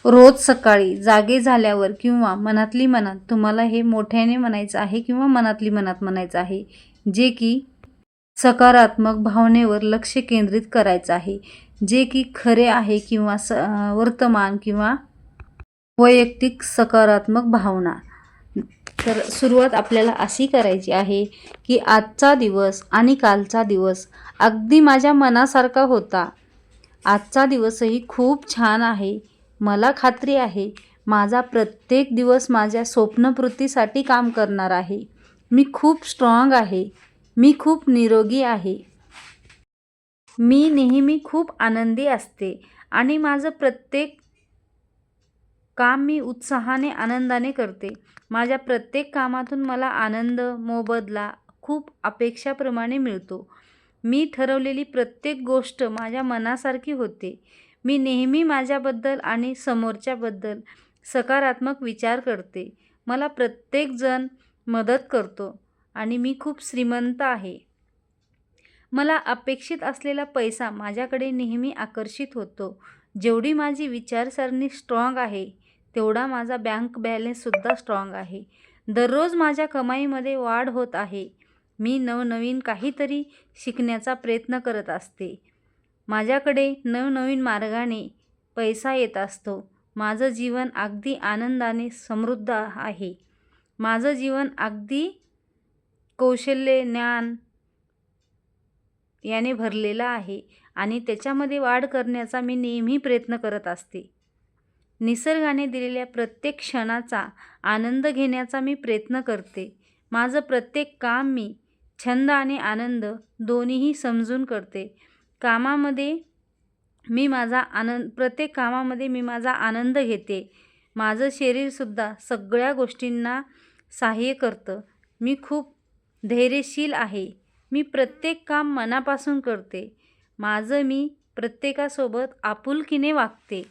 रोज सकाळी जागे झाल्यावर किंवा मनातली मनात तुम्हाला हे मोठ्याने म्हणायचं आहे किंवा मनातली मनात म्हणायचं आहे, जे की सकारात्मक भावनेवर लक्ष केंद्रित करायचं आहे, जे की खरे आहे किंवा वर्तमान किंवा वैयक्तिक सकारात्मक भावना. तर सुरुवात आपल्याला अशी करायची आहे की आजचा दिवस आणि कालचा दिवस अगदी माझ्या मनासारखा होता. आजचा दिवसही खूप छान आहे. मला खात्री आहे माझा प्रत्येक दिवस माझ्या स्वप्नपूर्तीसाठी काम करणार आहे. मी खूप स्ट्रॉंग आहे. मी खूप निरोगी आहे. मी नेहमी खूप आनंदी असते आणि माझं प्रत्येक काम मी उत्साहाने आनंदाने करते. माझ्या प्रत्येक कामातून मला आनंद, मोबदला खूप अपेक्षाप्रमाणे मिळतो. मी ठरवलेली प्रत्येक गोष्ट माझ्या मनासारखी होते. मी नेहमी माझ्याबद्दल आणि समोरच्याबद्दल सकारात्मक विचार करते. मला प्रत्येकजण मदत करतो आणि मी खूप श्रीमंत आहे. मला अपेक्षित असलेला पैसा माझ्याकडे नेहमी आकर्षित होतो. जेवढी माझी विचारसरणी स्ट्रॉंग आहे, तेवढा माझा बँक बॅलन्ससुद्धा स्ट्रॉंग आहे. दररोज माझ्या कमाईमध्ये वाढ होत आहे. मी नवनवीन काहीतरी शिकण्याचा प्रयत्न करत असते. माझ्याकडे नवनवीन मार्गाने पैसा येत असतो. माझं जीवन अगदी आनंदाने समृद्ध आहे. माझं जीवन अगदी कौशल्य, ज्ञान याने भरलेलं आहे आणि त्याच्यामध्ये वाढ करण्याचा मी नेहमी प्रयत्न करत असते. निसर्गाने दिलेल्या प्रत्येक क्षणाचा आनंद घेण्याचा मी प्रयत्न करते. माझं प्रत्येक काम मी छंद आणि आनंद दोन्हीही समजून करते. प्रत्येक कामामध्ये मी माझा आनंद घेते. माझं शरीरसुद्धा सगळ्या गोष्टींना सहाय्य करतं. मी खूप धैर्यशील आहे. मी प्रत्येक काम मनापासून करते. मी प्रत्येकासोबत आपुलकीने वागते.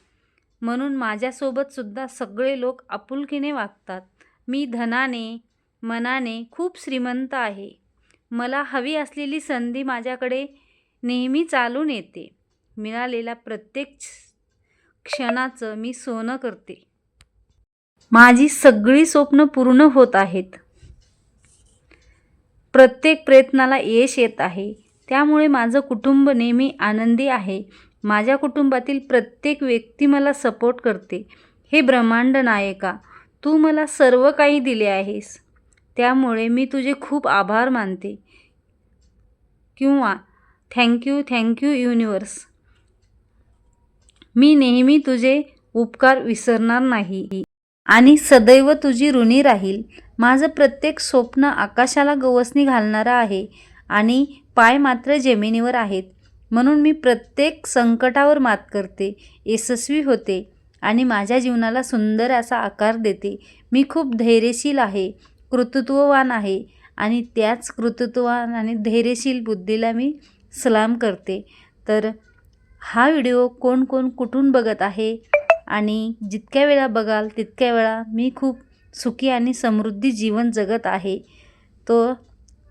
म्हणून माझ्यासोबतसुद्धा सगळे लोक आपुलकीने वागतात. मी धनाने, मनाने खूप श्रीमंत आहे. मला हवी असलेली संधी माझ्याकडे नेहमी चालून येते. मिळालेल्या प्रत्येक क्षणाचं मी सोनं करते. माझी सगळी स्वप्न पूर्ण होत आहेत. प्रत्येक प्रयत्नाला यश येत आहे. त्यामुळे माझं कुटुंब नेहमी आनंदी आहे. माझ्या कुटुंबातील प्रत्येक व्यक्ती मला सपोर्ट करते. हे ब्रह्मांड नायका, तू मला सर्व काही दिले आहेस. त्यामुळे मी तुझे खूप आभार मानते. किंवा थँक्यू युनिवर्स. मी नेहमी तुझे उपकार विसरणार नाही आणि सदैव तुझी ऋणी राहील. माझं प्रत्येक स्वप्न आकाशाला गवसणी घालणारं आहे आणि पाय मात्र जमिनीवर आहेत. म्हणून मी प्रत्येक संकटावर मात करते, यशस्वी होते आणि माझ्या जीवनाला सुंदर असा आकार देते. मी खूप धैर्यशील आहे, कर्तृत्ववान आहे आणि त्याच कर्तृत्ववान आणि धैर्यशील बुद्धीला मी सलाम करते. तर हा व्हिडिओ कोण कुठून बघत आहे आणि जितक्या वेळा बघाल तितक्या वेळा मी खूप सुखी आणि समृद्धी जीवन जगत आहे. तो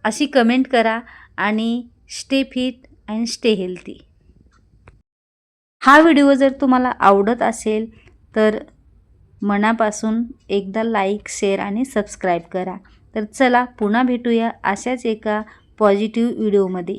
अशी कमेंट करा आणि stay fit and stay healthy. हा व्हिडिओ जर तुम्हाला आवडत असेल तर मनापासून एकदा लाईक, शेअर आणि सबस्क्राईब करा. तर चला पुन्हा भेटूया अशाच एका पॉझिटिव्ह व्हिडिओमध्ये.